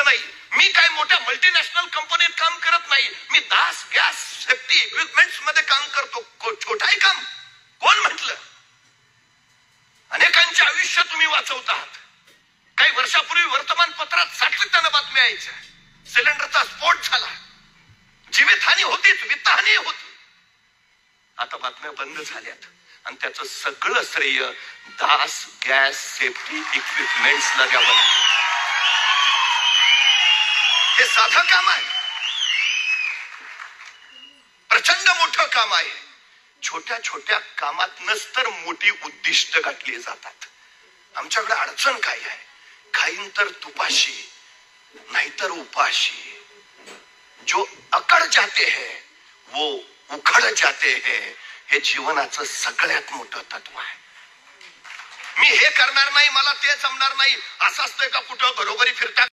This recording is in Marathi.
नाही. मी काय मोठ्या मल्टीनॅशनल कंपनीत काम करत नाही. मी दास गॅस सेफ्टी इक्विपमेंट्स मध्ये काम करतो. छोटा आहे काम? कोण म्हटलं? अनेकांचे आयुष्य तुम्ही वाचवत आहात. काही वर्षापूर्वी वर्तमानपत्रात सातत्यानं बातम्या यायच्या. सिलेंडरचा स्फोट झाला, जीवितहानी होतीच, वित्तहानी होती. आता बातम्या बंद झाल्यात आणि त्याचं सगळं श्रेय दास गॅस सेफ्टी इक्विपमेंट्सला द्यावं लागतं. हे साधं काम आहे, प्रचंड मोठं काम आहे. छोट्या छोट्या कामातनच तर मोठी उद्दिष्ट गाठली जातात. आमच्याकडे अडचण काय आहे? खाईन तर तुपाशी, नाहीतर उपाशी. जो अकड़ जाते हैं वो उखड़ जाते हैं. हे जीवनाचं सगळ्यात मोठं तत्व आहे. मी हे करणार नाही, मला ते जमणार नाही असं असतंय का कुठं घरोघरी फिरतात?